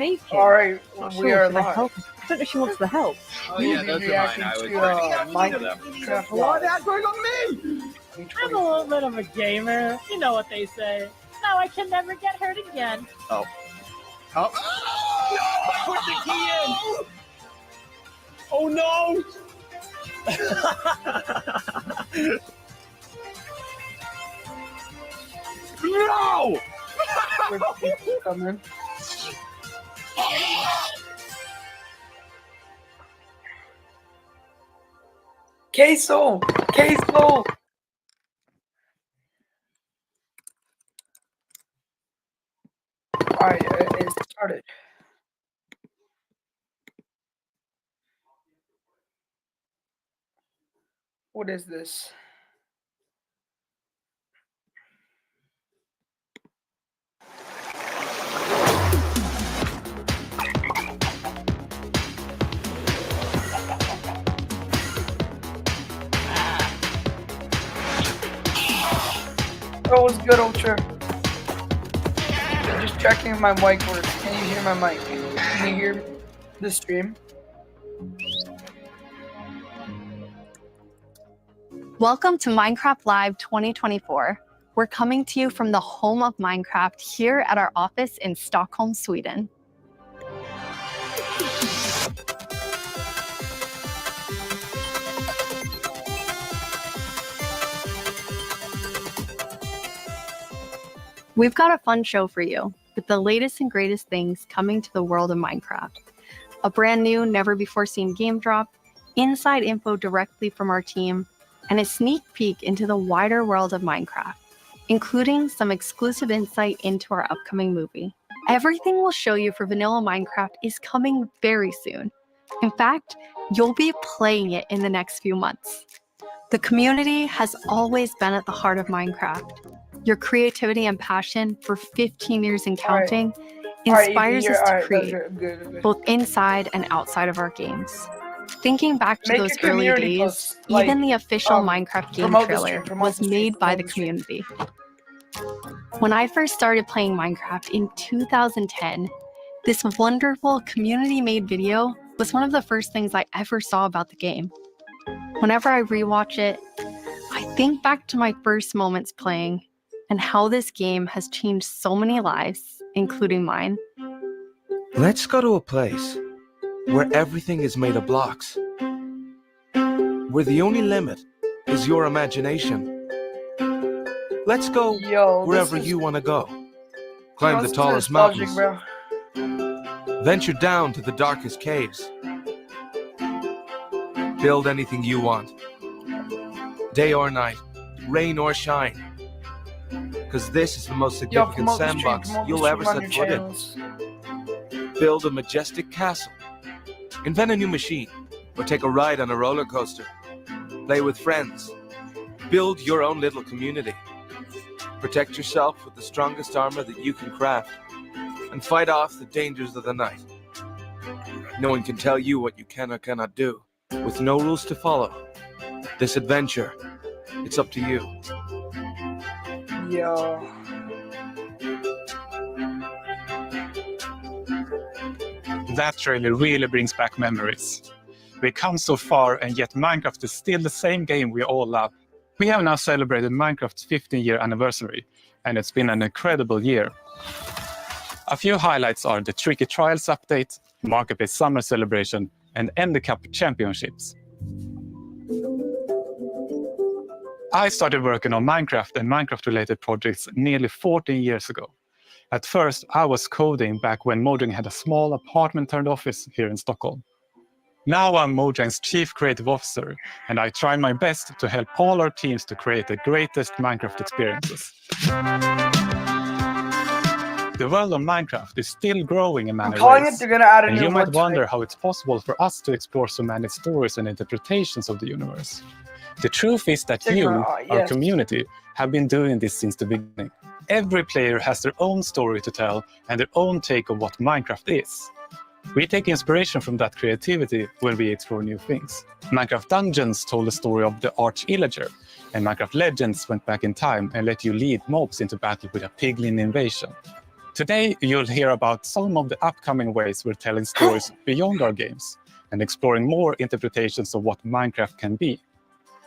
make it. Alright, Not we sure are for the live. help. I don't know if she wants the help. Oh yeah, those are mine. I was ready to them. Minecraft Why Live that's going on me? I'm a little bit of a gamer. You know what they say. Now I can never get hurt again. Oh. No! Put the key in! Oh no! No! coming. Queso! Queso! Alright, it started. What is this? Oh, it was good, Ultra. Just checking if my mic works. Can you hear my mic? Can you hear the stream? Welcome to Minecraft Live 2024. We're coming to you from the home of Minecraft here at our office in Stockholm, Sweden. We've got a fun show for you with the latest and greatest things coming to the world of Minecraft. A brand new, never-before-seen game drop, inside info directly from our team, and a sneak peek into the wider world of Minecraft, including some exclusive insight into our upcoming movie. Everything we'll show you for vanilla Minecraft is coming very soon. In fact, you'll be playing it in the next few months. The community has always been at the heart of Minecraft. Your creativity and passion for 15 years and counting inspires us to create, both inside and outside of our games. Thinking back to those early days, even the official Minecraft game trailer was made by the community. When I first started playing Minecraft in 2010, this wonderful community-made video was one of the first things I ever saw about the game. Whenever I rewatch it, I think back to my first moments playing and how this game has changed so many lives, including mine. Let's go to a place where everything is made of blocks, where the only limit is your imagination. Let's go wherever you want to go. Climb the tallest mountains, venture down to the darkest caves, build anything you want, day or night, rain or shine, because this is the most significant sandbox you'll ever set foot in. Build a majestic castle, invent a new machine, or take a ride on a roller coaster. Play with friends, build your own little community. Protect yourself with the strongest armor that you can craft, and fight off the dangers of the night. No one can tell you what you can or cannot do. With no rules to follow, this adventure, it's up to you. Yo. That trailer really brings back memories. We've come so far, and yet Minecraft is still the same game we all love. We have now celebrated Minecraft's 15-year anniversary, and it's been an incredible year. A few highlights are the Tricky Trials update, Marketplace Summer Celebration, and Ender Cup Championships. I started working on Minecraft and Minecraft-related projects nearly 14 years ago. At first, I was coding back when Mojang had a small apartment-turned-office here in Stockholm. Now I'm Mojang's Chief Creative Officer, and I try my best to help all our teams to create the greatest Minecraft experiences. The world of Minecraft is still growing in many ways, and you might wonder how it's possible for us to explore so many stories and interpretations of the universe. The truth is that you, our community, have been doing this since the beginning. Every player has their own story to tell and their own take on what Minecraft is. We take inspiration from that creativity when we explore new things. Minecraft Dungeons told the story of the Arch-Illager, and Minecraft Legends went back in time and let you lead mobs into battle with a piglin invasion. Today, you'll hear about some of the upcoming ways we're telling stories beyond our games and exploring more interpretations of what Minecraft can be.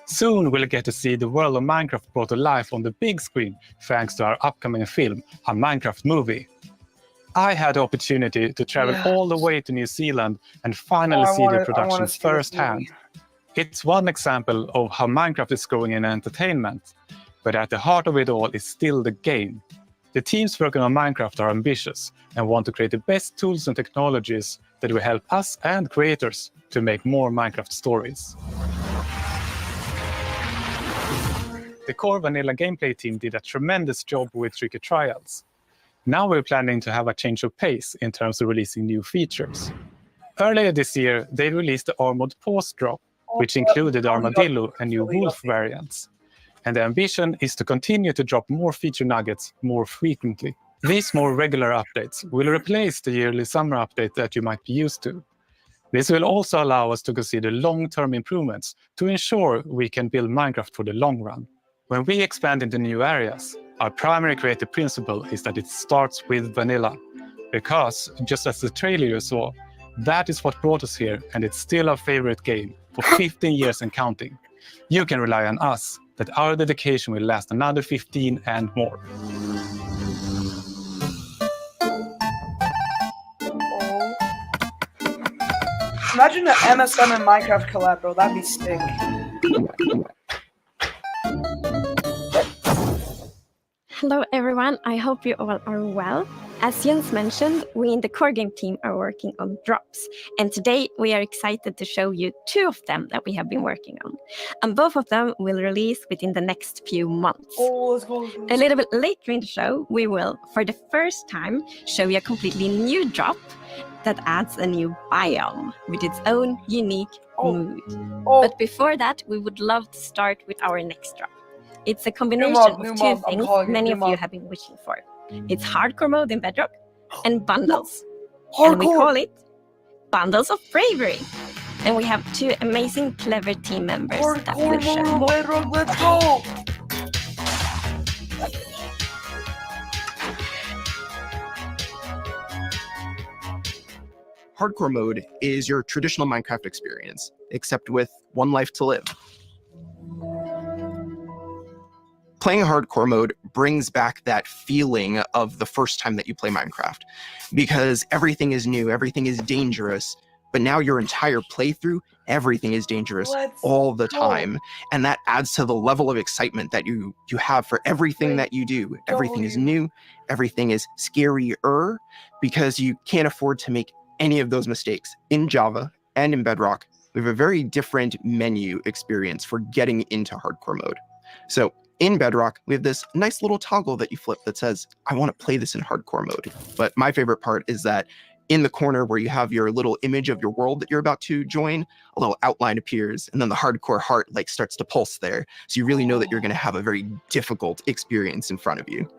Soon, we'll get to see the world of Minecraft brought to life on the big screen thanks to our upcoming film, a Minecraft movie. I had the opportunity to travel all the way to New Zealand and finally see the production firsthand. It's one example of how Minecraft is growing in entertainment, but at the heart of it all is still the game. The teams working on Minecraft are ambitious and want to create the best tools and technologies that will help us and creators to make more Minecraft stories. The core vanilla gameplay team did a tremendous job with tricky trials. Now we're planning to have a change of pace in terms of releasing new features. Earlier this year, they released the Armored Paws drop, which included Armadillo and new Wolf variants. And the ambition is to continue to drop more feature nuggets more frequently. These more regular updates will replace the yearly summer update that you might be used to. This will also allow us to consider long-term improvements to ensure we can build Minecraft for the long run. When we expand into new areas, our primary creative principle is that it starts with vanilla. Because, just as the trailer you saw, that is what brought us here, and it's still our favorite game for 15 years and counting. You can rely on us that our dedication will last another 15 and more. Imagine an MSM and Minecraft collab, bro. That'd be sick. Hello everyone, I hope you all are well. As Jens mentioned, we in the core game team are working on drops, and today we are excited to show you 2 of them that we have been working on. And both of them will release within the next few months. Oh, let's go. A little bit later in the show, we will, for the first time, show you a completely new drop that adds a new biome with its own unique mood. But before that, we would love to start with our next drop. It's a combination of 2 things many of you have been wishing for. It's hardcore mode in Bedrock and bundles. And we call it Bundles of Bravery. And we have 2 amazing, clever team members that will show. Let's go! Hardcore mode is your traditional Minecraft experience, except with 1 life to live. Playing hardcore mode brings back that feeling of the first time that you play Minecraft, because everything is new, everything is dangerous, but now your entire playthrough, everything is dangerous all the time, and that adds to the level of excitement that you have for everything that you do. Everything is new, everything is scarier, because you can't afford to make any of those mistakes. In Java and in Bedrock, we have a very different menu experience for getting into hardcore mode. So in Bedrock, we have this nice little toggle that you flip that says, I want to play this in hardcore mode. But my favorite part is that in the corner where you have your little image of your world that you're about to join, a little outline appears, and then the hardcore heart starts to pulse there. So you really know that you're going to have a very difficult experience in front of you.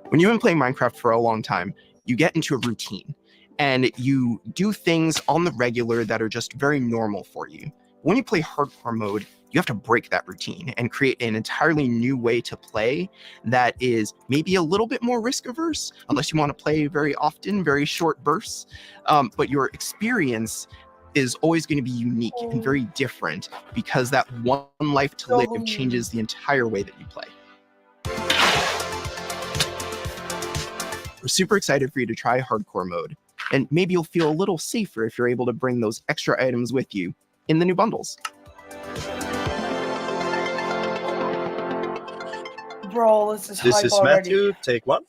When you've been playing Minecraft for a long time, you get into a routine, and you do things on the regular that are just very normal for you. When you play hardcore mode, you have to break that routine and create an entirely new way to play that is maybe a little bit more risk averse, unless you want to play very often, very short bursts. But your experience is always going to be unique and very different, because that 1 life to live changes the entire way that you play. We're super excited for you to try hardcore mode, and maybe you'll feel a little safer if you're able to bring those extra items with you in the new bundles. Bro, this is Matthew, take 1.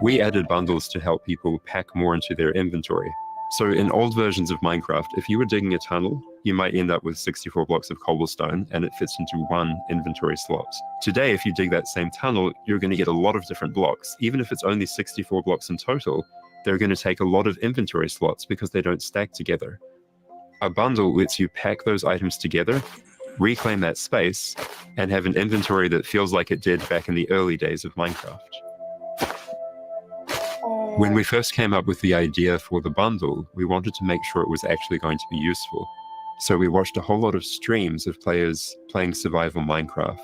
We added bundles to help people pack more into their inventory. So in old versions of Minecraft, if you were digging a tunnel, you might end up with 64 blocks of cobblestone and it fits into 1 inventory slot. Today, if you dig that same tunnel, you're going to get a lot of different blocks. Even if it's only 64 blocks in total, they're going to take a lot of inventory slots because they don't stack together. A bundle lets you pack those items together, reclaim that space, and have an inventory that feels like it did back in the early days of Minecraft. When we first came up with the idea for the bundle, we wanted to make sure it was actually going to be useful. So we watched a whole lot of streams of players playing survival Minecraft.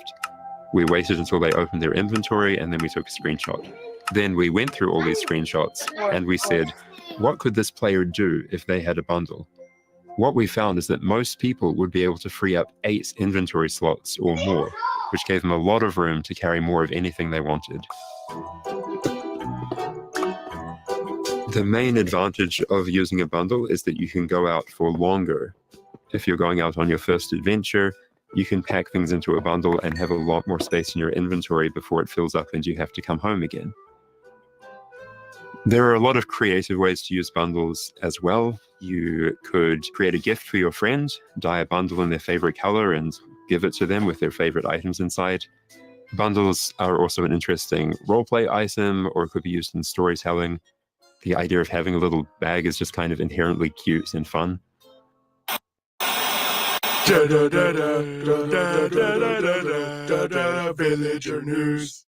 We waited until they opened their inventory and then we took a screenshot. Then we went through all these screenshots and we said, what could this player do if they had a bundle? What we found is that most people would be able to free up 8 inventory slots or more, which gave them a lot of room to carry more of anything they wanted. The main advantage of using a bundle is that you can go out for longer. If you're going out on your first adventure, you can pack things into a bundle and have a lot more space in your inventory before it fills up and you have to come home again. There are a lot of creative ways to use bundles as well. You could create a gift for your friend, dye a bundle in their favorite color and give it to them with their favorite items inside. Bundles are also an interesting roleplay item or could be used in storytelling. The idea of having a little bag is just kind of inherently cute and fun. Villager news.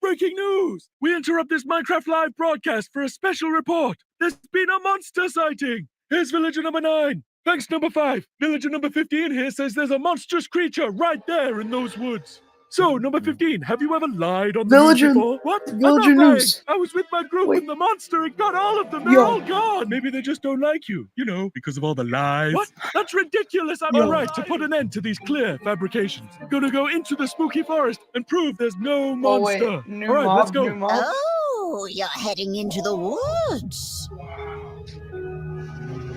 Breaking news! We interrupt this Minecraft live broadcast for a special report. There's been a monster sighting. Here's villager number 9. Thanks number 5. Villager number 15 here says there's a monstrous creature right there in those woods. So, number 15, have you ever lied on the news before? What? Villager I'm not lying. news. I was with my group and the monster, it got all of them. They're all gone. Maybe they just don't like you, you know, because of all the lies. What? That's ridiculous. I'm right to put an end to these clear fabrications. Gonna go into the spooky forest and prove there's no monster. Oh, wait. New All right, mob, let's go. new mob. Oh, you're heading into the woods.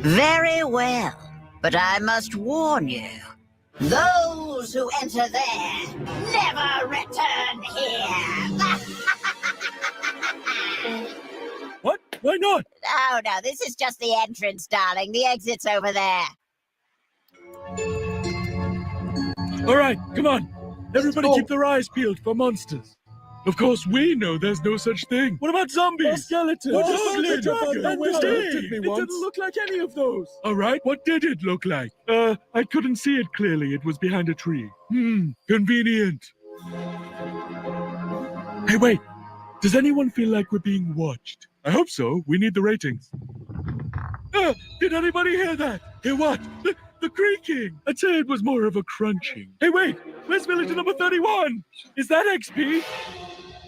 Very well, but I must warn you. Those who enter there never return here. What? Why not? Oh, no, this is just the entrance, darling. The exit's over there. All right, come on. Everybody keep their eyes peeled for monsters. Of course, we know there's no such thing. What about zombies? Or skeletons? Or goblins? It didn't look like any of those. All right, what did it look like? I couldn't see it clearly. It was behind a tree. Convenient. Hey, wait. Does anyone feel like we're being watched? I hope so. We need the ratings. Did anybody hear that? Hear what? The creaking. I'd say it was more of a crunching. Hey, wait. Where's villager number 31? Is that XP?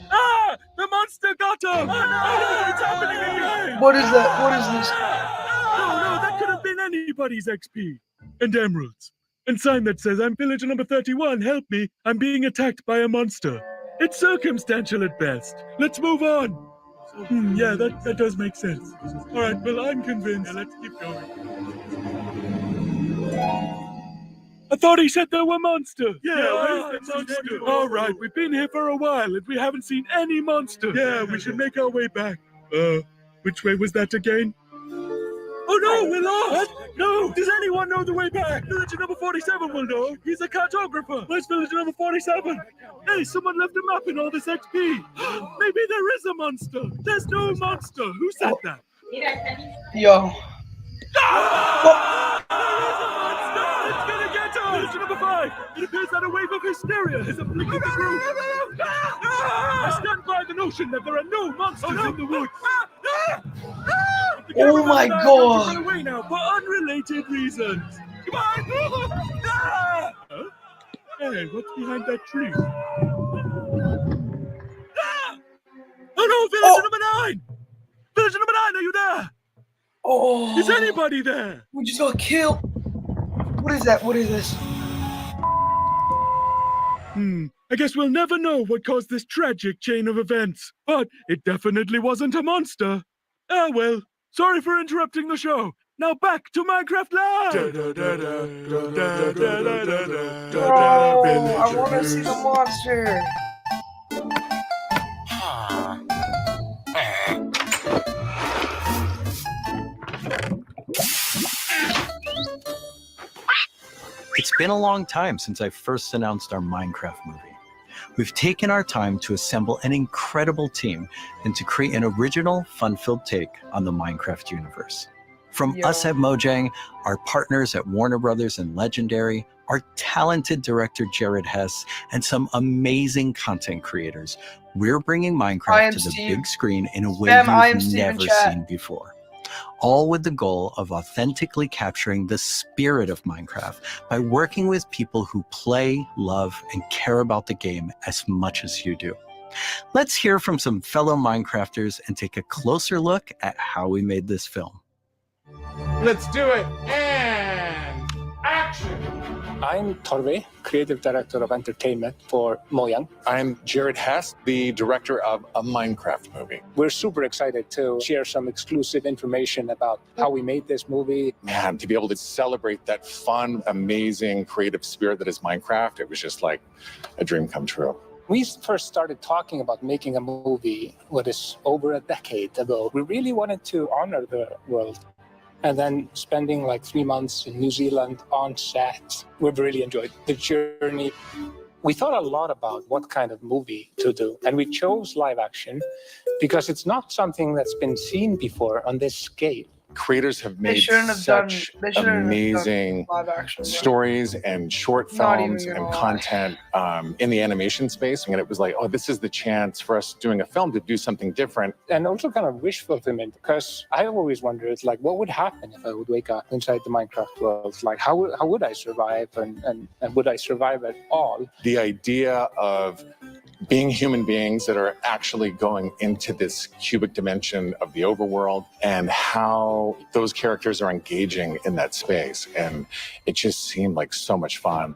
Ah! The monster got him! Oh, no, it's happening again! What is that? What is this? No, that could have been anybody's XP. And emeralds. And sign that says, I'm villager number 31, help me. I'm being attacked by a monster. It's circumstantial at best. Let's move on. Yeah, that does make sense. All right, well, I'm convinced. Yeah, let's keep going. I thought he said there were monsters. Yeah, where's the monster? All right, we've been here for a while and we haven't seen any monster. Yeah, we should make our way back. Which way was that again? Oh no, we're lost! What? No! Does anyone know the way back? Villager number 47 will know. He's a cartographer. Where's villager number 47? Hey, someone left a map in all this XP. Maybe there is a monster. There's no monster. Who said that? Yo. Ah! There is a monster! It's gonna get us! Villager number 5. It appears that a wave of hysteria is afflicting the group. I stand by the notion that there are no monsters in the woods. Oh my god! Run away now for unrelated reasons. Come on! Huh? Hey, what's behind that tree? Oh no, villager number 9! Villager number 9, are you there? Oh! Is anybody there? We just got killed. What is that? What is this? I guess we'll never know what caused this tragic chain of events, but it definitely wasn't a monster. Ah well. Sorry for interrupting the show. Now back to Minecraft Live! Oh, I want to see the monster. It's been a long time since I first announced our Minecraft movie. We've taken our time to assemble an incredible team and to create an original, fun-filled take on the Minecraft universe. From us at Mojang, our partners at Warner Brothers and Legendary, our talented director Jared Hess, and some amazing content creators, we're bringing Minecraft to the big screen in a way you've never seen before. all with the goal of authentically capturing the spirit of Minecraft by working with people who play, love, and care about the game as much as you do. Let's hear from some fellow Minecrafters and take a closer look at how we made this film. Let's do it, and action! I'm Torve, Creative Director of Entertainment for Mojang. I'm Jared Hess, the director of a Minecraft movie. We're super excited to share some exclusive information about how we made this movie. Man, to be able to celebrate that fun, amazing, creative spirit that is Minecraft, it was just like a dream come true. We first started talking about making a movie, what is over a decade ago. We really wanted to honor the world. And then spending like 3 months in New Zealand on set, we've really enjoyed the journey. We thought a lot about what kind of movie to do, and we chose live action because it's not something that's been seen before on this scale. Creators have made such amazing stories and short films and content in the animation space. And it was like, oh, this is the chance for us doing a film to do something different. And also kind of wish fulfillment, because I always wondered, like, what would happen if I would wake up inside the Minecraft world? Like, how would I survive, and would I survive at all? The idea of being human beings that are actually going into this cubic dimension of the overworld and how those characters are engaging in that space. And it just seemed like so much fun.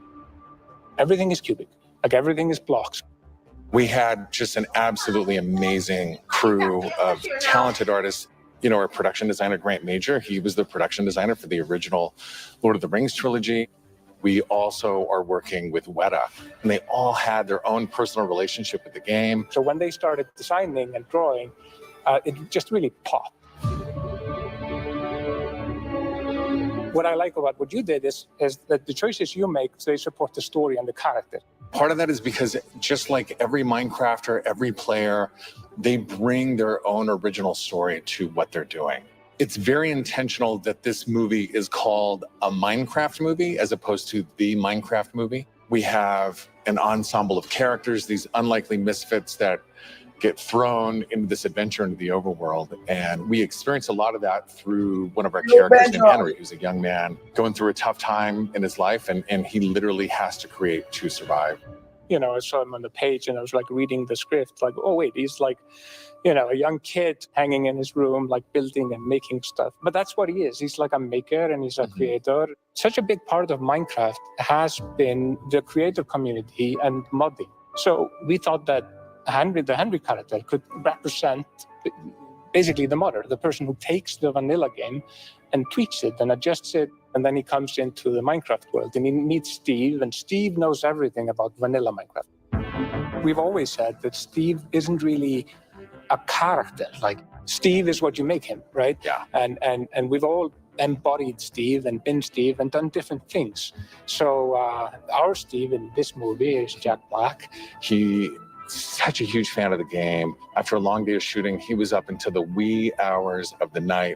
Everything is cubic, like everything is blocks. We had just an absolutely amazing crew of talented artists. You know, our production designer, Grant Major, he was the production designer for the original Lord of the Rings trilogy. We also are working with Weta, and they all had their own personal relationship with the game. So when they started designing and drawing, it just really popped. What I like about what you did is that the choices you make, they support the story and the character. Part of that is because just like every Minecrafter, every player, they bring their own original story to what they're doing. It's very intentional that this movie is called a Minecraft movie as opposed to the Minecraft movie. We have an ensemble of characters, these unlikely misfits that get thrown into this adventure into the overworld. And we experience a lot of that through one of our characters named Henry, who's a young man going through a tough time in his life, and he literally has to create to survive. You know, I saw him on the page and I was like reading the script, like, oh wait, he's like, you know, a young kid hanging in his room, like building and making stuff. But that's what he is. He's like a maker and he's a creator. Such a big part of Minecraft has been the creator community and modding. So we thought that the Henry character could represent basically the modder, the person who takes the vanilla game and tweaks it and adjusts it. And then he comes into the Minecraft world and he meets Steve, and Steve knows everything about vanilla Minecraft. We've always said that Steve isn't really a character. Like, Steve is what you make him, right? Yeah. And we've all embodied Steve and been Steve and done different things. So our Steve in this movie is Jack Black. He's such a huge fan of the game. After a long day of shooting, he was up until the wee hours of the night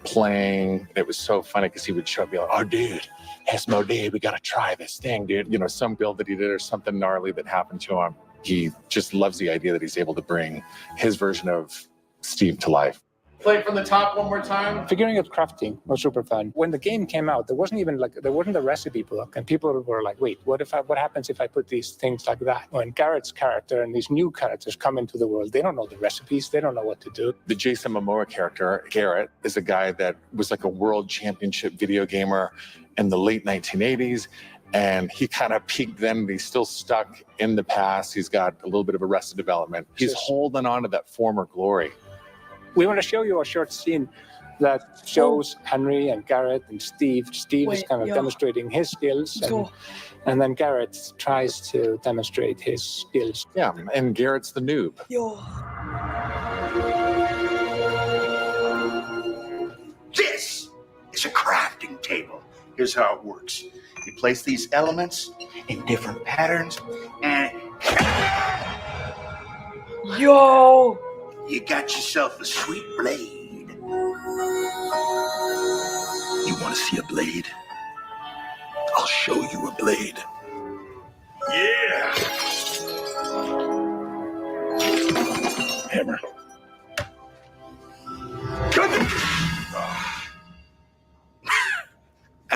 playing. It was so funny because he would show up and be like, oh, dude, it's no day. We got to try this thing, dude. You know, some build that he did or something gnarly that happened to him. He just loves the idea that he's able to bring his version of Steve to life. Play it from the top one more time. Figuring out crafting was super fun. When the game came out, there wasn't a recipe book, and people were like, wait, what happens if I put these things like that? When Garrett's character and these new characters come into the world, they don't know the recipes, they don't know what to do. The Jason Momoa character, Garrett, is a guy that was like a world championship video gamer in the late 1980s. And he kind of peaked then, but he's still stuck in the past. He's got a little bit of Arrested Development. He's holding on to that former glory. We want to show you a short scene that shows Henry and Garrett and Steve. Steve is kind of demonstrating his skills, and then Garrett tries to demonstrate his skills. Yeah, and Garrett's the noob. This is a crafting table. Here's how it works. You place these elements in different patterns, and you got yourself a sweet blade. You want to see a blade? I'll show you a blade. Yeah. Hammer. Good.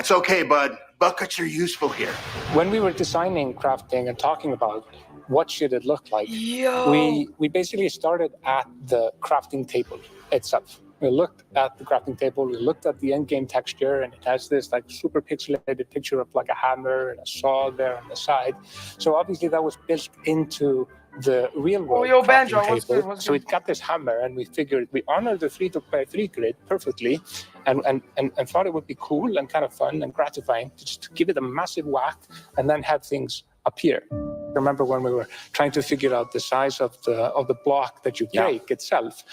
That's okay, bud. Buckets are useful here. When we were designing crafting and talking about what should it look like, we basically started at the crafting table itself. We looked at the crafting table, we looked at the end-game texture, and it has this like super pixelated picture of like a hammer and a saw there on the side. So obviously that was built into the real world crafting table. So it got this hammer, and we figured we honored the 3x3 grid perfectly, and thought it would be cool and kind of fun and gratifying to just give it a massive whack and then have things appear. Remember when we were trying to figure out the size of the block that you break itself?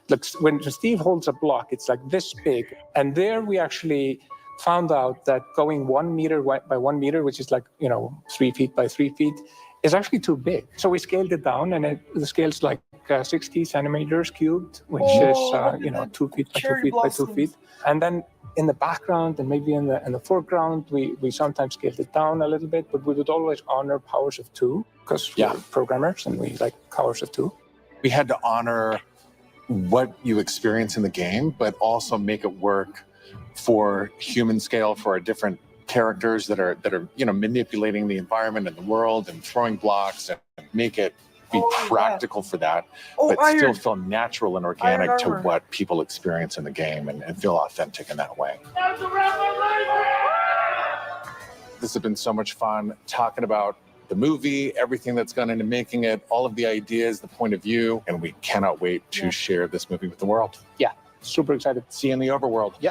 Look, when Steve holds a block, it's like this big, and there we actually found out that going 1 meter by 1 meter, which is like 3 feet by 3 feet, is actually too big. So we scaled it down, and the scale's like 60 centimeters cubed, which is 2 feet by 2 feet by 2 feet. And then in the background and maybe in the foreground, we sometimes scaled it down a little bit, but we would always honor powers of 2 because we're programmers and we like powers of 2. We had to honor what you experience in the game, but also make it work for human scale for our different characters that are manipulating the environment and the world and throwing blocks, and make it be practical for that, but still feel natural and organic to what people experience in the game and feel authentic in that way. This has been so much fun talking about the movie, everything that's gone into making it, all of the ideas, the point of view, and we cannot wait to share this movie with the world. Yeah, super excited. See you in the overworld. Yeah.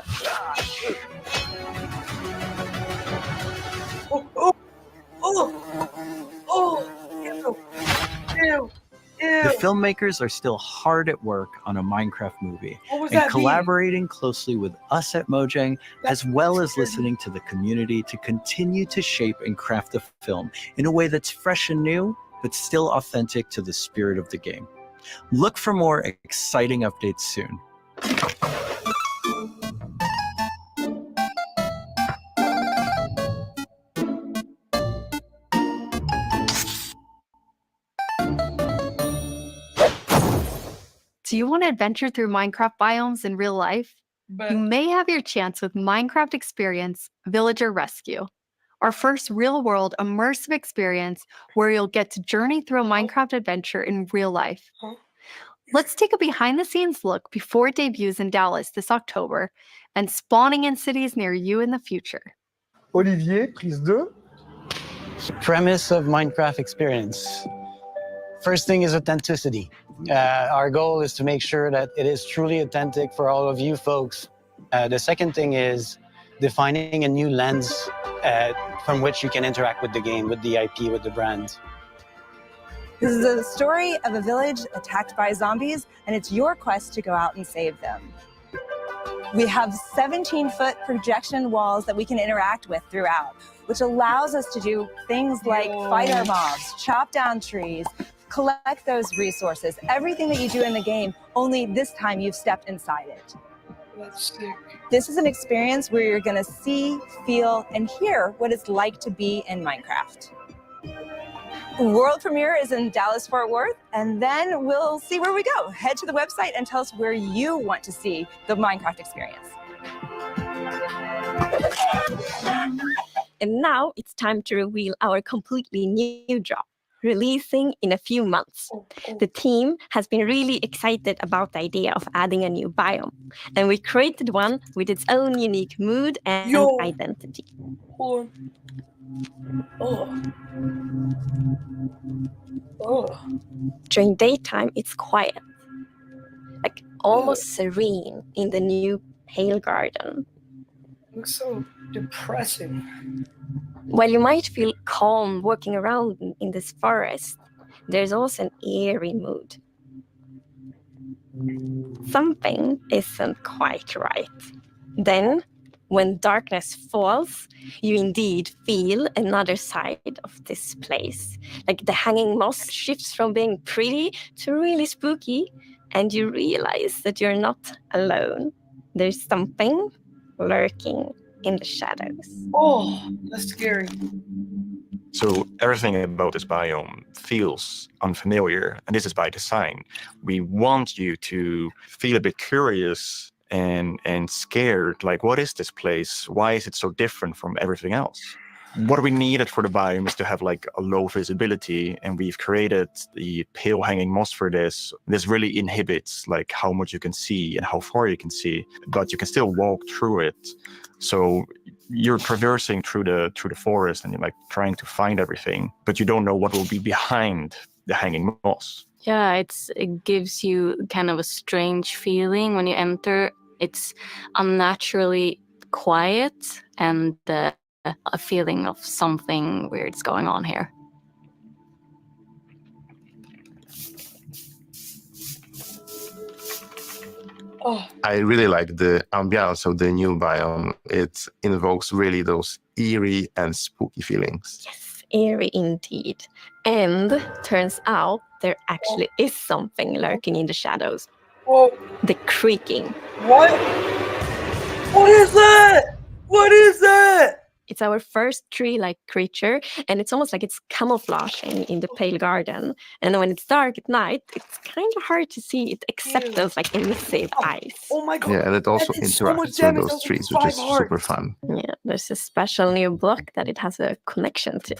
The filmmakers are still hard at work on a Minecraft movie and collaborating closely with us at Mojang, as well as listening to the community to continue to shape and craft the film in a way that's fresh and new, but still authentic to the spirit of the game. Look for more exciting updates soon. Do you want to adventure through Minecraft biomes in real life? You may have your chance with Minecraft Experience Villager Rescue, our first real-world immersive experience where you'll get to journey through a Minecraft adventure in real life. Let's take a behind-the-scenes look before it debuts in Dallas this October and spawning in cities near you in the future. Olivier, prise 2. Premise of Minecraft Experience. First thing is authenticity. Our goal is to make sure that it is truly authentic for all of you folks. The second thing is defining a new lens from which you can interact with the game, with the IP, with the brand. This is a story of a village attacked by zombies, and it's your quest to go out and save them. We have 17-foot projection walls that we can interact with throughout, which allows us to do things like fight our mobs, chop down trees, collect those resources, everything that you do in the game, only this time you've stepped inside it. That's sick. This is an experience where you're going to see, feel, and hear what it's like to be in Minecraft. World premiere is in Dallas-Fort Worth, and then we'll see where we go. Head to the website and tell us where you want to see the Minecraft experience. And now it's time to reveal our completely new drop, releasing in a few months. The team has been really excited about the idea of adding a new biome, and we created one with its own unique mood and identity. Hold on. During daytime, it's quiet, like almost serene in the new pale garden. Looks so depressing. While you might feel calm walking around in this forest, there's also an eerie mood. Something isn't quite right. Then, when darkness falls, you indeed feel another side of this place. Like the hanging moss shifts from being pretty to really spooky, and you realize that you're not alone. There's something lurking in the shadows. Oh, that's scary. So everything about this biome feels unfamiliar, and this is by design. We want you to feel a bit curious and scared. Like, what is this place? Why is it so different from everything else? What we needed for the biome is to have like a low visibility, and we've created the pale hanging moss for this. This really inhibits like how much you can see and how far you can see, but you can still walk through it. So you're traversing through the forest and you're like trying to find everything, but you don't know what will be behind the hanging moss. Yeah, it gives you kind of a strange feeling when you enter. It's unnaturally quiet and a feeling of something weird's going on here. I really like the ambiance of the new biome. It invokes really those eerie and spooky feelings. Yes, eerie indeed. And turns out there actually is something lurking in the shadows. Whoa. The creaking. What? What is that? What is that? It's our first tree-like creature, and it's almost like it's camouflaging in the pale garden. And when it's dark at night, it's kind of hard to see it, except those like emissive eyes. Oh my god! Yeah, and it also interacts with those trees, which is super fun. Yeah, there's a special new block that it has a connection to.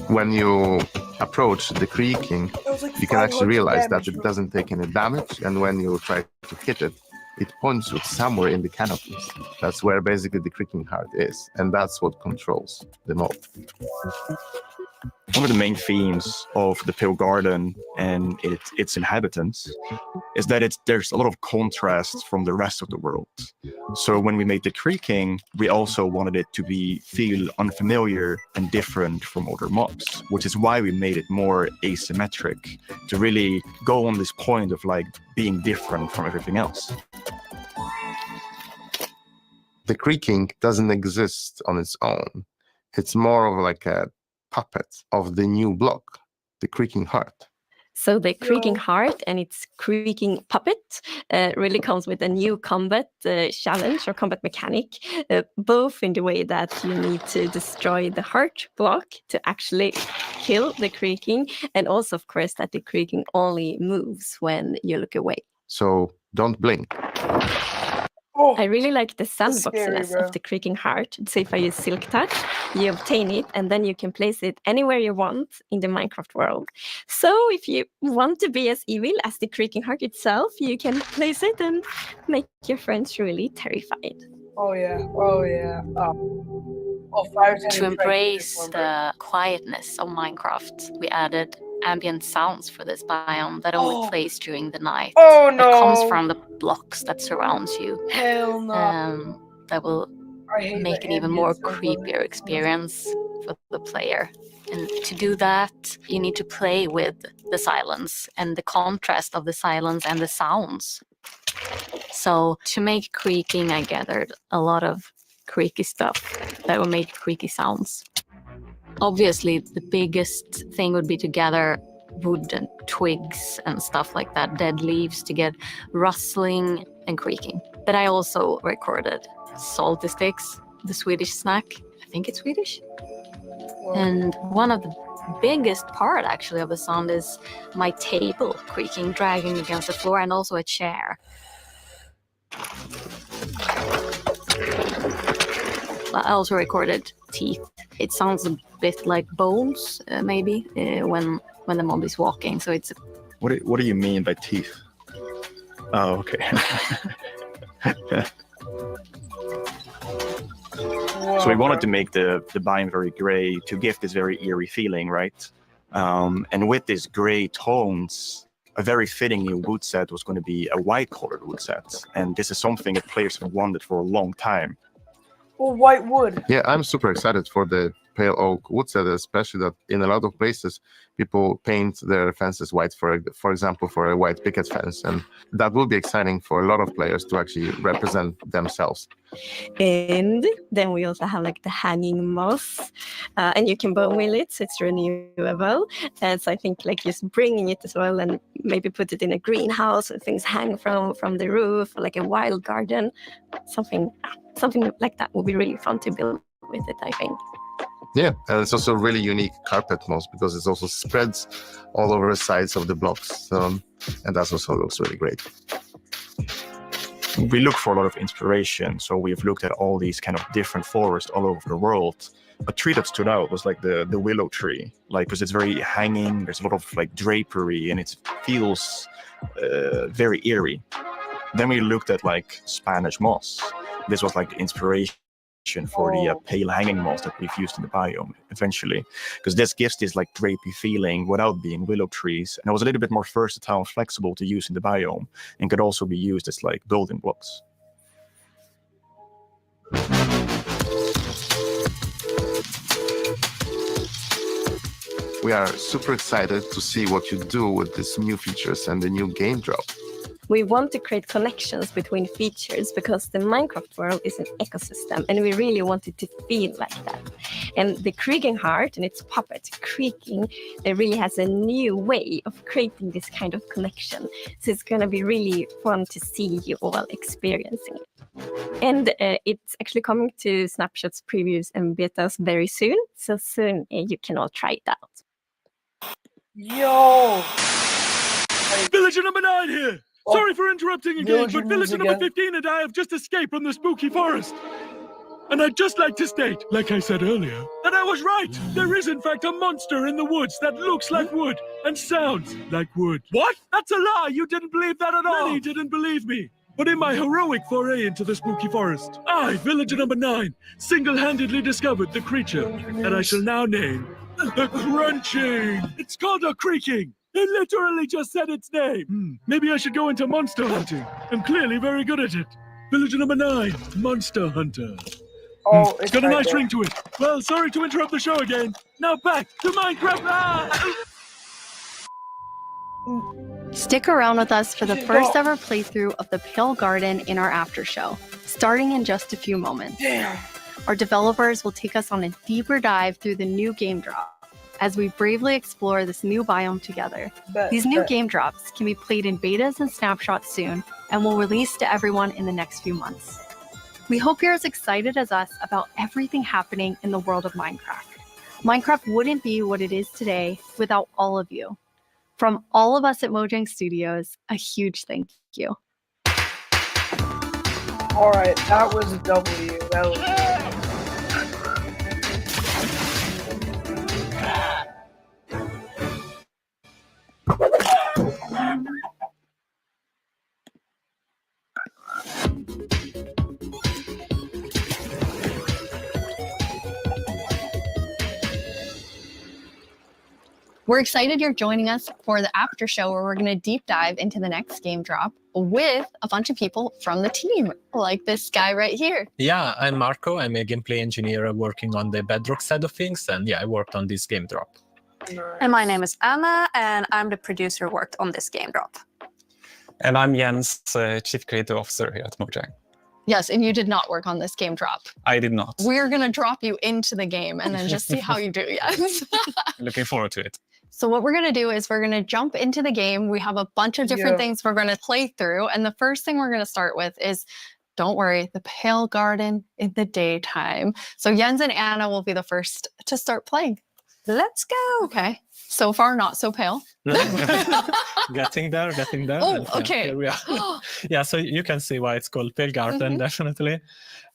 When you approach the creaking, you can actually realize that it doesn't take any damage, and when you try to hit it, it points you somewhere in the canopies. That's where basically the creaking heart is, and that's what controls the mob. One of the main themes of the Pale Garden and its inhabitants is that there's a lot of contrast from the rest of the world. So when we made the creaking, we also wanted it to feel unfamiliar and different from other mobs, which is why we made it more asymmetric, to really go on this point of like being different from everything else. The creaking doesn't exist on its own. It's more of like a puppet of the new block, the creaking heart. So the creaking heart and its creaking puppet really comes with a new combat challenge or combat mechanic, both in the way that you need to destroy the heart block to actually kill the creaking, and also, of course, that the creaking only moves when you look away. So don't blink. I really like the sandboxiness of the creaking heart. So if I use Silk Touch, you obtain it, and then you can place it anywhere you want in the Minecraft world. So if you want to be as evil as the creaking heart itself, you can place it and make your friends really terrified. Oh yeah, oh yeah. To embrace the quietness of Minecraft, we added ambient sounds for this biome that only plays during the night. Oh no! That comes from the blocks that surrounds you. Hell no! That will make an even more creepier experience for the player. And to do that, you need to play with the silence and the contrast of the silence and the sounds. So to make creaking, I gathered a lot of creaky stuff that will make creaky sounds. Obviously, the biggest thing would be to gather wood and twigs and stuff like that, dead leaves, to get rustling and creaking. But I also recorded salty sticks, the Swedish snack. I think it's Swedish. And one of the biggest part, actually, of the sound is my table creaking, dragging against the floor, and also a chair. I also recorded teeth. It sounds a bit like bones, maybe, when the mob is walking. So it's. What do you mean by teeth? Oh, okay. So we wanted to make the biome very gray to give this very eerie feeling, right? And with these gray tones, a very fitting new wood set was going to be a white-colored wood set. And this is something that players have wanted for a long time. Well, white wood. Yeah, I'm super excited for the pale oak wood set, especially that in a lot of places people paint their fences white, for example, for a white picket fence, and that will be exciting for a lot of players to actually represent themselves. And then we also have like the hanging moss, and you can bone wheel it, so it's renewable. And so I think like just bringing it as well, and maybe put it in a greenhouse and things hang from the roof, or like a wild garden, something like that would be really fun to build with it, I think. Yeah, and it's also a really unique carpet moss because it also spreads all over the sides of the blocks, and that also looks really great. we look for a lot of inspiration. So we've looked at all these kind of different forests all over the world. A tree that stood out was like the willow tree, like because it's very hanging. There's a lot of like drapery, and it feels very eerie. Then we looked at like Spanish moss. This was like the inspiration for the pale hanging moss that we've used in the biome eventually, because this gives this like drapey feeling without being willow trees, and it was a little bit more versatile and flexible to use in the biome, and could also be used as like building blocks. We are super excited to see what you do with these new features and the new game drop. We want to create connections between features because the Minecraft world is an ecosystem and we really want it to feel like that. And the creaking heart and its puppet creaking, it really has a new way of creating this kind of connection. So it's going to be really fun to see you all experiencing it. And it's actually coming to snapshots, previews and betas very soon. So soon you can all try it out. Yo! Villager number 9 here! Sorry for interrupting again, but Villager number 15 and I have just escaped from the spooky forest. And I'd just like to state, like I said earlier, that I was right. There is in fact a monster in the woods that looks like wood and sounds like wood. What? That's a lie! You didn't believe that at all! Many didn't believe me. But in my heroic foray into the spooky forest, I, Villager number 9, single-handedly discovered the creature that I shall now name the Crunching. It's called a creaking. It literally just said its name. Maybe I should go into monster hunting. I'm clearly very good at it. Villager number 9, Monster Hunter. Oh, It's got a nice ring to it. Well, sorry to interrupt the show again. Now back to Minecraft. Stick around with us for the first ever playthrough of the Pale Garden in our after show, starting in just a few moments. Damn. Our developers will take us on a deeper dive through the new game drop as we bravely explore this new biome together. These new game drops can be played in betas and snapshots soon and will release to everyone in the next few months. We hope you're as excited as us about everything happening in the world of Minecraft. Minecraft wouldn't be what it is today without all of you. From all of us at Mojang Studios, a huge thank you. All right, that was a W. That was We're excited you're joining us for the after show where we're going to deep dive into the next game drop with a bunch of people from the team, like this guy right here. Yeah, I'm Marco. I'm a gameplay engineer working on the Bedrock side of things, and yeah, I worked on this game drop. And my name is Anna, and I'm the producer who worked on this game drop. And I'm Jens, Chief Creative Officer here at Mojang. Yes, and you did not work on this game drop. I did not. We're going to drop you into the game and then just see how you do, yes. Looking forward to it. So what we're going to do is we're going to jump into the game. We have a bunch of different things we're going to play through. And the first thing we're going to start with is, don't worry, the Pale Garden in the daytime. So Jens and Anna will be the first to start playing. Let's go. Okay. So far, not so pale. Getting there. Oh, okay. Yeah, here we are. Yeah, so you can see why it's called Pale Garden, definitely.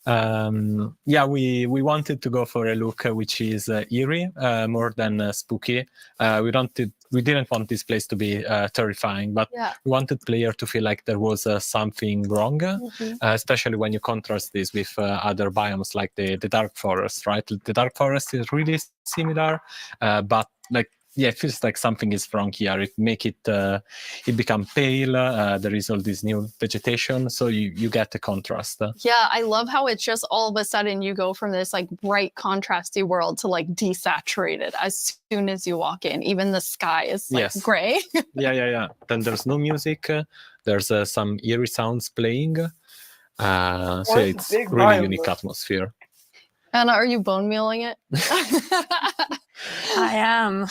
Yeah, we wanted to go for a look which is eerie, more than spooky. We didn't want this place to be terrifying, but we wanted player to feel like there was something wrong, especially when you contrast this with other biomes like the dark forest, right? The dark forest is really similar, but like, yeah, it feels like something is wrong here. It make it become pale. There is all this new vegetation, so you get the contrast. Yeah, I love how it's just all of a sudden you go from this like bright contrasty world to like desaturated as soon as you walk in. Even the sky is like gray. Yeah. Then there's no music. There's some eerie sounds playing. So it's really unique atmosphere. Anna, are you bone mealing it? I am.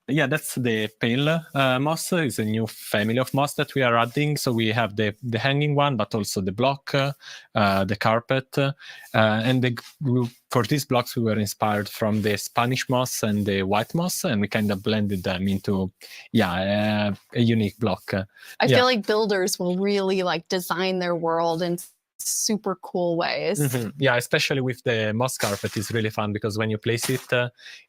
Yeah, that's the pale moss. It's a new family of moss that we are adding. So we have the hanging one, but also the block, the carpet, and for these blocks we were inspired from the Spanish moss and the white moss, and we kind of blended them into a unique block. I feel like builders will really like design their world in super cool ways. Yeah, especially with the moss carpet is really fun because when you place it,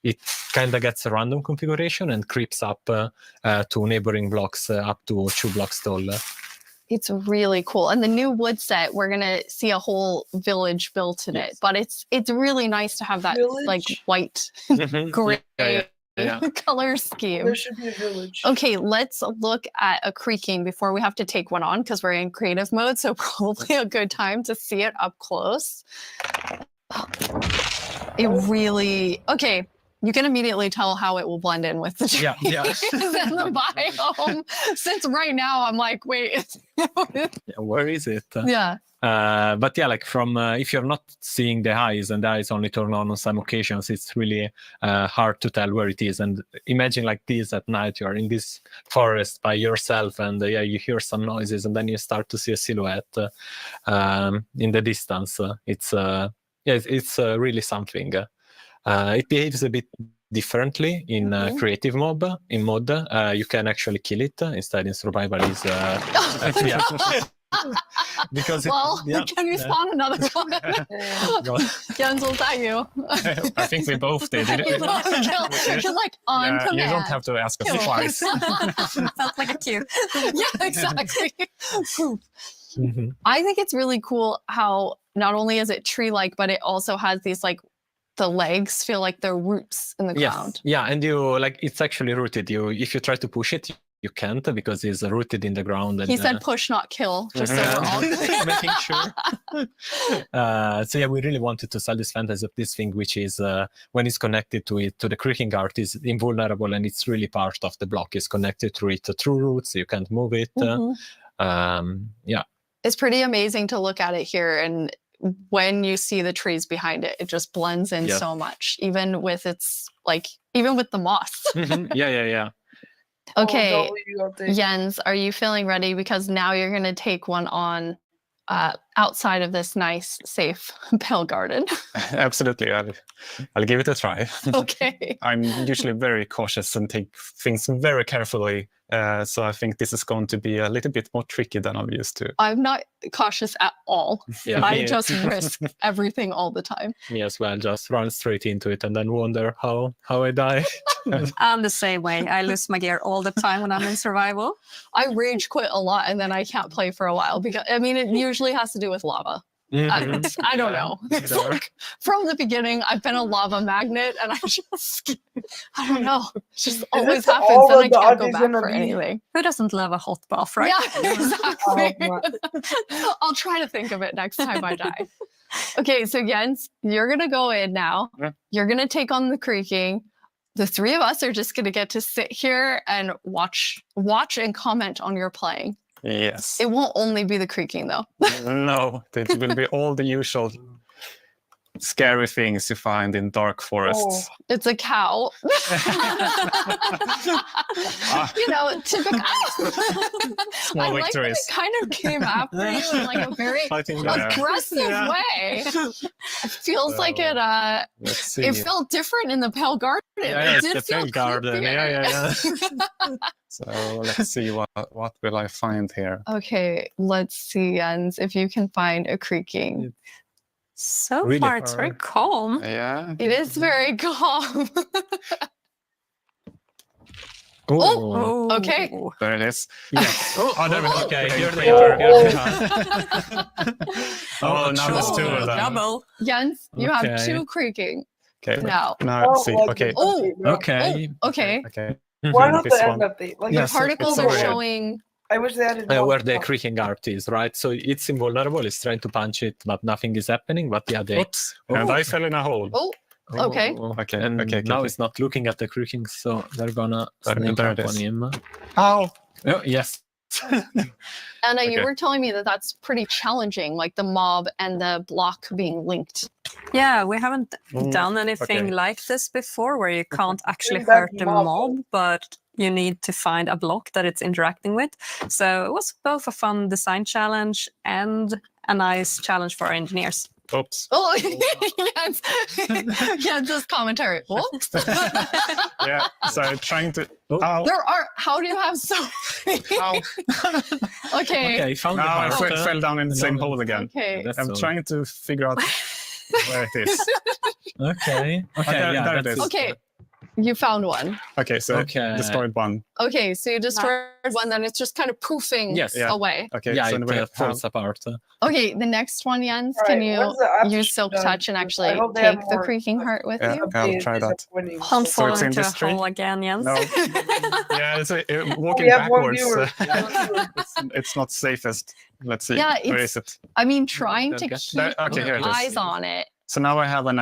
it kind of gets a random configuration and creeps up to neighboring blocks up to 2 blocks tall. It's really cool. And the new wood set, we're gonna see a whole village built in it. But it's really nice to have that like white gray color scheme. There should be a village. Okay, let's look at a creaking before we have to take one on because we're in creative mode. So probably a good time to see it up close. It really, okay. You can immediately tell how it will blend in with the trees and the biome. Since right now I'm like, wait. Where is it? Yeah. But yeah, like from if you're not seeing the eyes and the eyes only turn on some occasions, it's really hard to tell where it is. And imagine like this at night, you're in this forest by yourself, and you hear some noises, and then you start to see a silhouette in the distance. It's really something. It behaves a bit differently in creative mode. In mode, you can actually kill it. Instead, in survival, is because can you spawn another one? Jens, was that you? I think we both did. You're like on command. You don't have to ask us twice. Sounds like a cue. Yeah, exactly. I think it's really cool how not only is it tree-like, but it also has these like the legs feel like they're roots in the ground. Yeah, and you like it's actually rooted. If you try to push it, you can't because it's rooted in the ground. And, he said push, not kill, just so we're all making sure. So yeah, we really wanted to sell this fantasy of this thing, which is when it's connected to the creaking art, is invulnerable, and it's really part of the block. It's connected to it through roots. You can't move it. It's pretty amazing to look at it here, and when you see the trees behind it, it just blends in so much, even with the moss. Yeah. Okay, Jens, are you feeling ready? Because now you're going to take one on outside of this nice, safe pale garden. Absolutely. I'll give it a try. Okay. I'm usually very cautious and take things very carefully. So I think this is going to be a little bit more tricky than I'm used to. I'm not cautious at all. I just risk everything all the time. Me as well, just run straight into it and then wonder how I die. I'm the same way. I lose my gear all the time when I'm in survival. I rage quit a lot and then I can't play for a while because it usually has to do with lava. I don't know. It's like, from the beginning, I've been a lava magnet, and I don't know. It just always happens, and I can't go back for anything. Who doesn't love a hot bath, right? Yeah, exactly. I'll try to think of it next time I die. Okay, so Jens, you're gonna go in now. You're gonna take on the creaking. The three of us are just gonna get to sit here and watch and comment on your playing. Yes. It won't only be the creaking, though. No, it will be all the usual scary things you find in dark forests. It's a cow. Typical. Small I victories. like that it kind of came after you in like a very aggressive way. It feels like it felt different in the pale garden. Yeah, it it's the pale garden. Yeah. So let's see what will I find here. Okay, let's see, Jens, if you can find a creaking. So really far, it's very calm. Yeah. It is very calm. Okay. There it is. Yes. There we go. Okay, you're now there's two of them. Double. Jens, you have two creaking. Okay. Now let's see. Okay. Okay. Why not the end update? Like your particles are showing. I wish they added where the creaking art is, right? So it's invulnerable. It's trying to punch it, but nothing is happening. But yeah, and I fell in a hole. Okay. Okay. Now it's not looking at the creaking, so they're gonna sneak up on him. Ow! Oh, yes. Anna, you Okay. were telling me that that's pretty challenging, like the mob and the block being linked. Yeah, we haven't done anything like this before where you can't actually hurt the mob, but you need to find a block that it's interacting with. So it was both a fun design challenge and a nice challenge for our engineers. Oops. Oh, yes. Yeah, just commentary. Whoops. Yeah, so trying to... How do you have so many? Okay. Okay, found now I the fell down in the same hole again. Okay. I'm trying to figure out where it is. Okay. There it is. Okay, you found one. Okay, so destroyed one. Okay, so you destroyed one, then it's just kind of poofing away. Okay, yeah, so it we have falls apart. Okay, the next one, Jens, All can right, you what's the after use Silk done? Touch and actually I hope they have take the more creaking heart with Yeah, you? I'll try that. Don't fall it's in into a this tree? hole again, Jens. No. Yeah, it's walking we have one backwards. viewer. It's not safest. Let's see. Yeah, Where it's- is it? I mean, trying to There- keep okay, here it is. eyes on it. So now I have an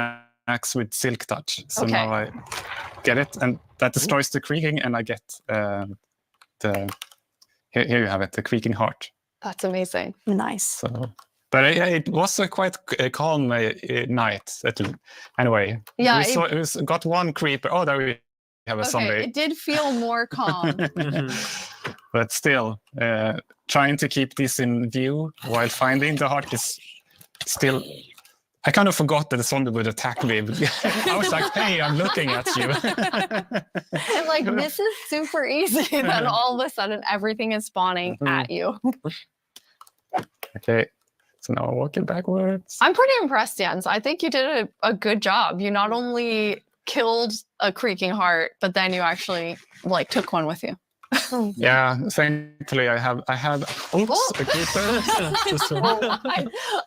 axe with Silk Touch. So Okay. now I get it, and that destroys the creaking, and I get the... Here you have it, the creaking heart. That's amazing. Nice. So, but it was a quite calm night. Anyway, Yeah, we got one creeper. Oh, there we have a Okay, zombie. it did feel more calm. But still, trying to keep this in view while finding the heart is still... I kind of forgot that the zombie would attack me. I was like, hey, I'm looking at you. And like, this is super easy. Then all of a sudden, everything is spawning at you. Okay, so now I'm walking backwards. I'm pretty impressed, Jens. I think you did a good job. You not only killed a creaking heart, but then you actually like took one with you. Yeah, thankfully I have. Oops, a creeper.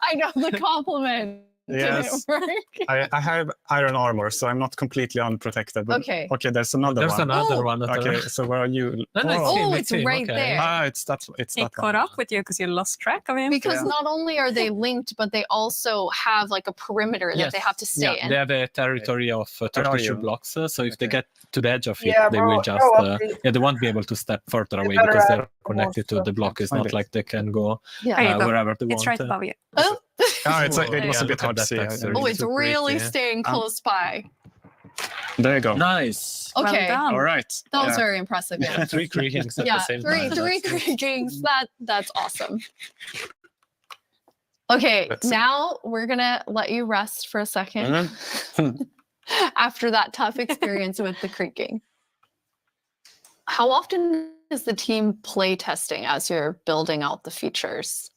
I know the compliment. Yes, Didn't work. I have iron armor, so I'm not completely unprotected. But, Okay. Okay, there's another There's one. another one. Okay, so where are you? Then I Oh. see Oh, me it's too, right okay. there. Ah, it's that He one. caught up with you because you lost track of him. Because Yeah. not only are they linked, but they also have like a perimeter that they have to stay in. They have a territory of Where are 32 you? blocks, so if they get to the edge of it, Yeah, they bro, will just bro, please. they won't be able to step further away better because add they're more connected to the stuff. block. It's Find not it. like they can go Yeah. There you go. wherever they It's want. right above you. Oh, It was a bit hard to see. oh, it's really pretty. staying close by. There you go. Nice. Okay, Well done. All right. that was Yeah. very impressive. Yeah, Three creakings at yeah, the same three time. creakings. That's awesome. Okay, Let's see. now we're gonna let you rest for a second Mhm. after that tough experience with the creaking. How often is the team play testing as you're building out the features?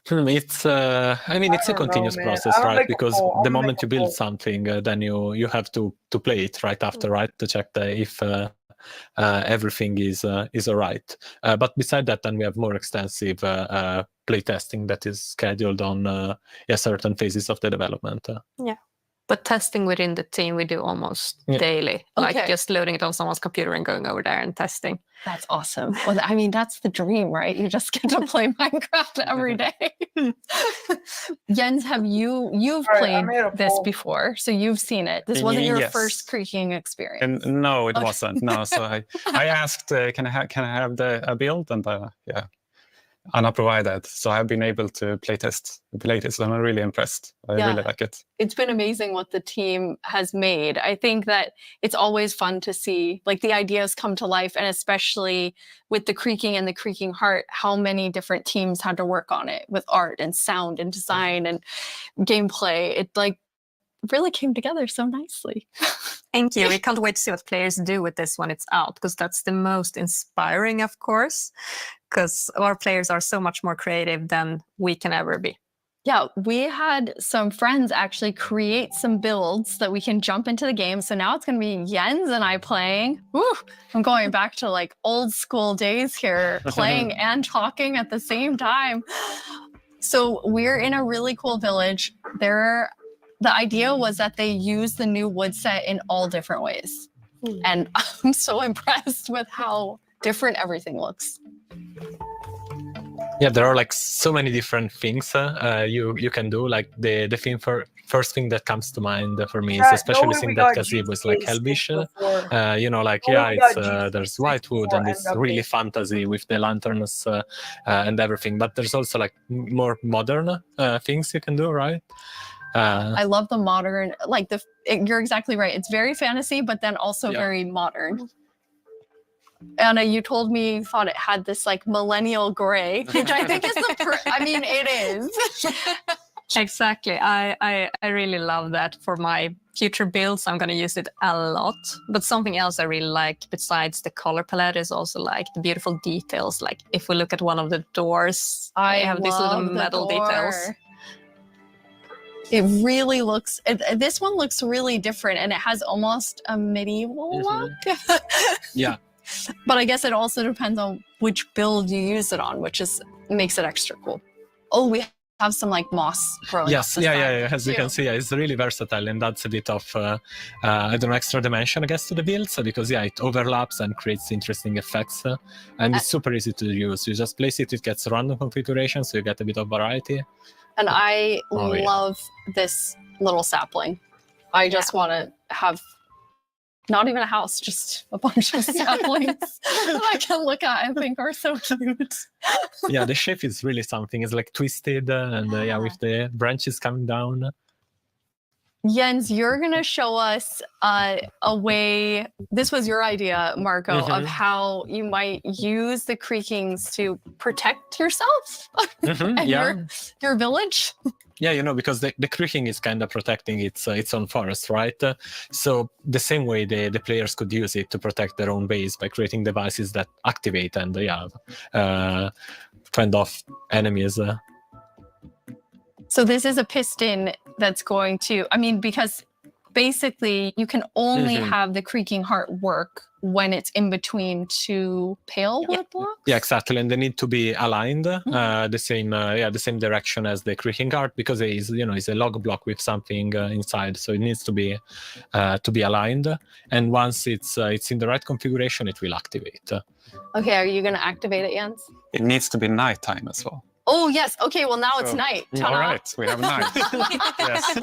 It's I mean it's a don't know, continuous man. process, I don't right? make a Because poll. the I'll moment make you a build poll. something, then you have to play it right after, right? To check if everything is all right. But beside that, then we have more extensive play testing that is scheduled on certain phases of the development. Yeah. But testing within the team, we do almost Yeah. daily. Like Okay. just loading it on someone's computer and going over there and testing. That's awesome. Well, I mean, that's the dream, right? You just get to play Minecraft every day. Jens, you've All right, I played made a this poll. before, so you've seen it. This wasn't your Yes. first creaking experience. And no, it Okay. wasn't. No, so I asked, can I have a build? And yeah, Anna provided. So I've been able to playtest, and I'm really impressed. I Yeah. really like it. It's been amazing what the team has made. I think that it's always fun to see like the ideas come to life, and especially with the creaking and the creaking heart, how many different teams had to work on it with art and sound and design and gameplay. It like really came together so nicely. Thank you. We can't wait to see what players do with this when it's out, because that's the most inspiring, of course, because our players are so much more creative than we can ever be. Yeah, we had some friends actually create some builds that we can jump into the game. So now it's going to be Jens and I playing. Woo! I'm going back to like old school days here, playing and talking at the same time. So we're in a really cool village. The idea was that they use the new wood set in all different ways. And I'm so impressed with how different everything looks. Yeah, there are like so many different things you can do. Like the thing first thing that comes to mind for me is especially seeing that gazebo is like Helbish. You know, like there's white wood and it's really fantasy with the lanterns and everything. But there's also like more modern things you can do, right? I love the modern, like you're exactly right. It's very fantasy, but then also very modern. Anna, you told me you thought it had this like millennial gray, which I think is I mean, it is. Exactly. I really love that. For my future builds, I'm going to use it a lot. But something else I really like besides the color palette is also like the beautiful details. Like if we look at one of the doors, I have these little metal details. It really looks, this one looks really different, and it has almost a medieval look. Yeah. But I guess it also depends on which build you use it on, which makes it extra cool. Oh, we have some like moss growing. Yes, yeah. As you can see, it's really versatile and adds a bit of I don't know, extra dimension, I guess, to the builds, because it overlaps and creates interesting effects, and it's super easy to use. You just place it, it gets random configuration, so you get a bit of variety. And I love this little sapling. I just want to have not even a house, just a bunch of saplings that I can look at and think are so cute. Yeah, the shape is really something. It's like twisted and with the branches coming down. Jens, you're going to show us a way, this was your idea, Marco, of how you might use the creakings to protect yourself and your village. Yeah, you know, because the creaking is kind of protecting its own forest, right? So the same way the players could use it to protect their own base by creating devices that activate and fend off enemies. So this is a piston that's going to, I mean, because basically you can only have the creaking heart work when it's in between two pale wood blocks. Yeah, exactly, and they need to be aligned the same direction as the creaking heart, because it is, it's a log block with something inside, so it needs to be aligned. And once it's in the right configuration, it will activate. Okay, are you going to activate it, Jens? It needs to be nighttime as well. Oh, yes. Okay, well, now it's night. All right, we have night. Yes.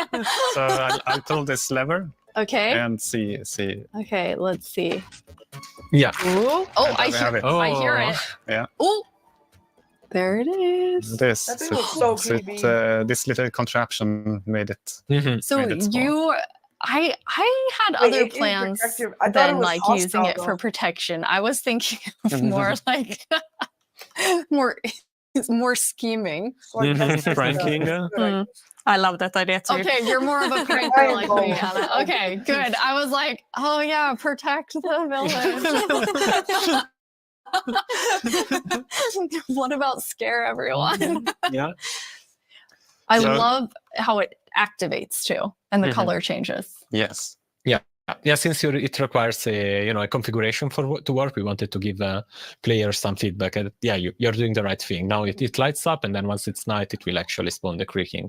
So I'll pull this lever. Okay. And see. Okay, let's see. Yeah. Ooh. Oh, I hear it. Yeah. Oh, there it is. This. That thing looks so creepy. This little contraption made it. So I had other plans than like using it for protection. I was thinking of more like more scheming. Pranking. I love that idea too. Okay, you're more of a pranker like me, Anna. Okay, good. I was like, oh yeah, protect the village. What about scare everyone? Yeah. I love how it activates too, and the color changes. Yes. Yeah, since it requires a configuration to work, we wanted to give players some feedback. You're doing the right thing. Now it lights up, and then once it's night, it will actually spawn the creaking.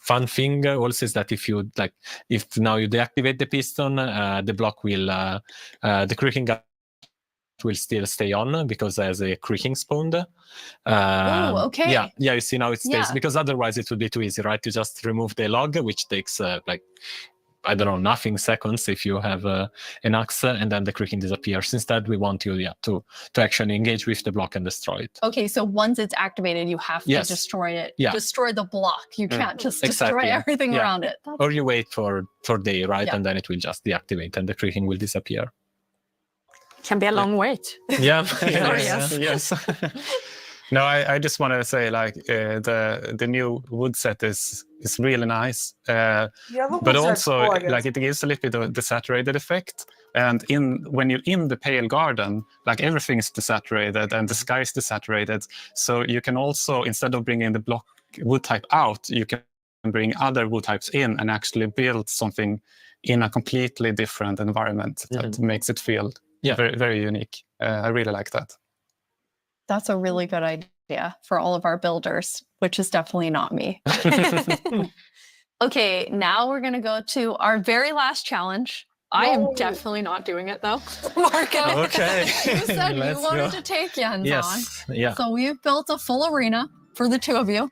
Fun thing also is that if now you deactivate the piston, the block will the creaking will still stay on because there's a creaking spawned. Oh, okay. Yeah, you see now it stays, because otherwise it would be too easy, right? To just remove the log, which takes I don't know, nothing seconds if you have an axe, and then the creaking disappears. Instead, we want you to actually engage with the block and destroy it. Okay, so once it's activated, you have to destroy it. Yeah. Destroy the block. You can't just destroy everything around it. Or you wait for day, right? And then it will just deactivate and the creaking will disappear. Can be a long wait. Yeah. Yes. No, I just want to say the new wood set is really nice, but also cool, it gives a little bit of the desaturated effect. And when you're in the pale garden, everything is desaturated and the sky is desaturated. So you can also, instead of bringing the block wood type out, you can bring other wood types in and actually build something in a completely different environment that makes it feel very, very unique. I really like that. That's a really good idea for all of our builders, which is definitely not me. Okay, now we're going to go to our very last challenge. I am definitely not doing it, though. Marco, okay. You said you wanted to take Jens on. Yeah. So we've built a full arena for the two of you,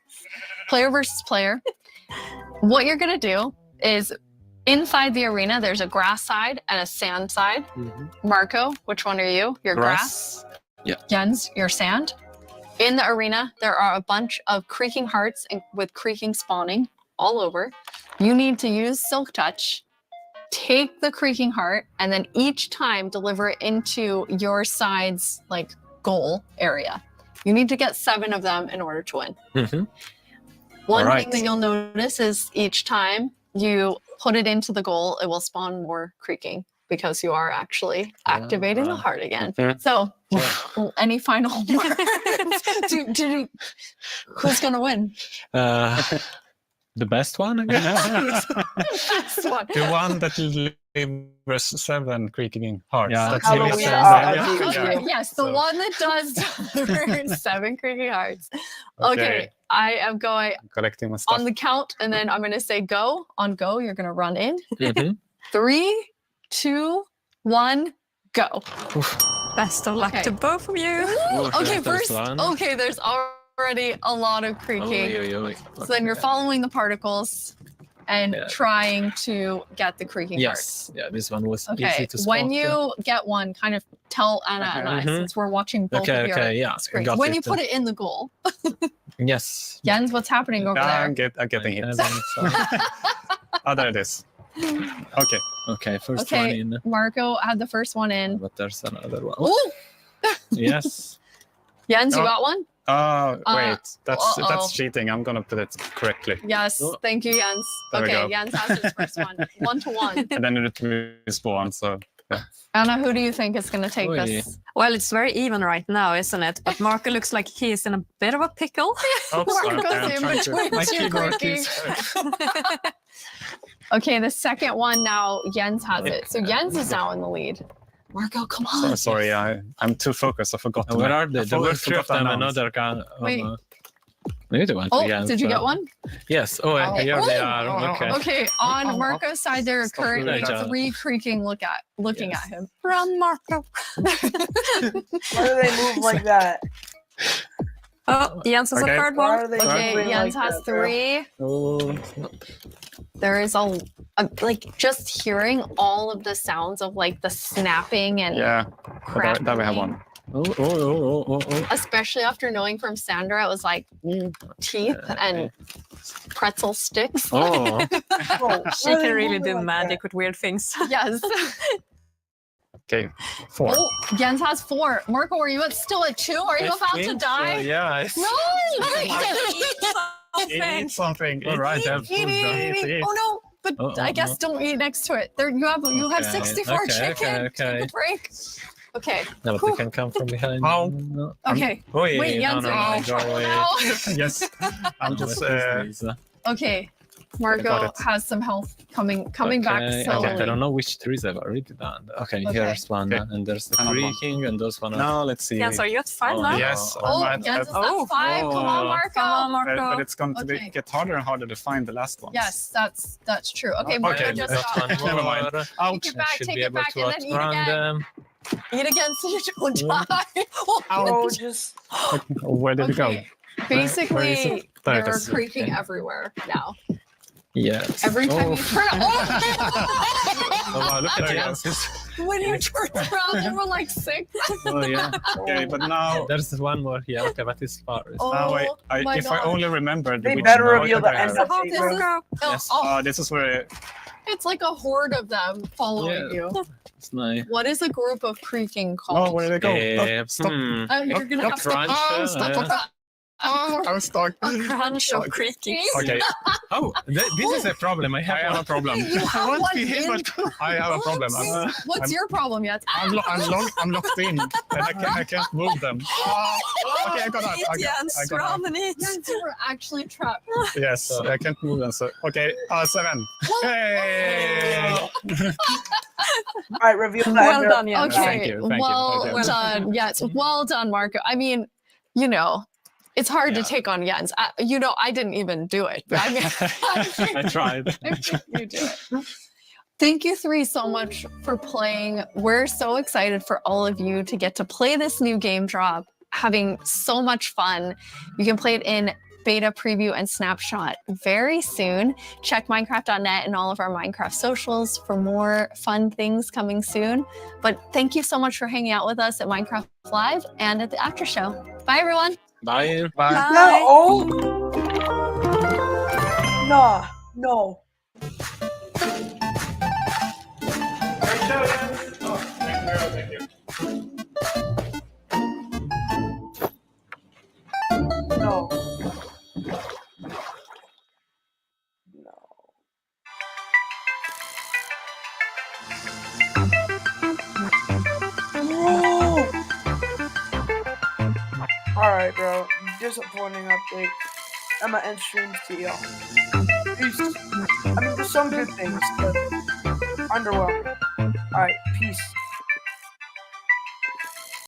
player versus player. what you're gonna do is inside the arena, there's a grass side and a sand side. Marco, which one are you? Your grass? Yeah. Jens, your sand. In the arena, there are a bunch of creaking hearts with creaking spawning all over. You need to use Silk Touch, take the creaking heart, and then each time deliver it into your side's like goal area. You need to get 7 of them in order to win. One thing that you'll notice is each time you put it into the goal, it will spawn more creaking because you are actually activating the heart again. So, any final words? Who's gonna win? The best one, I guess. Best one. The one that delivers 7 creaking hearts. Yeah. That's Halloween. really Yes, the one that does deliver 7 creaking hearts. Okay, I am going collecting my stuff. on the count, and then I'm gonna say go. On go, you're gonna run in. 3, 2, 1, go. Best of luck to both of you. Okay, first. Okay, there's already a lot of creaking. So then you're following the particles and trying to get the creaking heart. Yes. Yeah, this one was Okay, easy to spot. when you get one, kind of tell Anna and I, since we're watching both of your screens. got When it. you put it in the goal. Yes. Jens, what's happening over there? I'm getting hit. Oh, there it is. Okay. Okay, first one Okay, in. Marco had the first one in. But there's another one. Ooh! Yes. Jens, you got one? Oh, wait. That's uh-oh. cheating. I'm gonna put it correctly. Yes, thank you, Jens. There we Okay, go. Jens has his first one. 1 to 1. And then it respawn, so yeah. Anna, who do you think is going to take this? Well, it's very even right now, isn't it? But Marco looks like he's in a bit of a pickle. Marco's in between two quickies. Okay, the second one now, Jens has it. So Jens is now in the lead. Marco, come on. Sorry, I'm too focused. I forgot. Where are they? There were 3 of them. Another can. Wait. Maybe the one. Oh, did you get one? Yes. Oh, here they are. Okay. Okay, on Marco's side, there are currently 3 creaking looking at him. Run, Marco. Why do they move like that? Oh, Jens has a third Why one. are they Okay, moving Jens like has that, bro? 3. Oh. There is a like just hearing all of the sounds of like the snapping and Yeah. There we have one. Oh. especially after knowing from Sandra, it was like teeth and pretzel sticks. Oh. She can really do magic with weird things. Yes. Okay, 4. Oh, Jens has 4. Marco, are you still at 2? Are you about to die? Yeah. No! Eat something. All right, I have food now. Eat. Oh no! But I guess don't eat next to it. There you have 64 chicken. Take a break. Okay. No, but they can come from behind. How? No. Okay. Wait, Jens, are you in trouble now? Yes. I'm just. Okay. Marco has some health coming back slowly. I don't know which trees I've already done. Okay, here's one, and there's the creaking, and those one. No, let's see. Jens, are you at 5 now? Yes. Jens is at 5. Come on, Marco. Come on, Marco. But it's going to get harder and harder to find the last one. Yes, that's true. Okay, Marco, just stop. Never mind. Take it back, take it back, and then eat again. Them. Eat again so you don't die. Oh, just. Where did it go? Basically, There it they're is. creaking everywhere now. Yes. Every time you turn Oh, wow, look at Jens. when you turn around, they were like 6. Oh, yeah. Okay, but now. There's one more here. Okay, but it's far. Oh, wait, my if I God. only remembered. They which better note reveal that the I end have. of This is, Yes. This is where. it's like a horde of them following you. It's nice. What is a group of creaking Oh, called? where did it go? Stop. You're gonna have to. Crunch. I'm stuck. A crunch of creaking. Okay. Oh, this is a problem. I have a problem. You have I one in. I have a problem. What's your problem yet? I'm locked in, and I can't move them. Okay, I got that. I got Run and eat. Yes, you were actually trapped. Yes, I can't move them. So okay, 7. Hey! All right, reveal the Well end. done, Jens. Okay, Thank you. well done. Yes, well done, Marco. I mean, it's hard to take on Jens. I didn't even do it. I mean, I tried. I think you did it. Thank you 3 so much for playing. We're so excited for all of you to get to play this new game drop, having so much fun. You can play it in beta preview and snapshot very soon. Check Minecraft.net and all of our Minecraft socials for more fun things coming soon. But thank you so much for hanging out with us at Minecraft Live and at the after show. Bye, everyone. Bye. Bye. No. Nah. No. No. No. Alright, bro. Disappointing update. I'm gonna end stream. See y'all. Peace. I mean, there's some good things, but underwhelming. Alright, peace.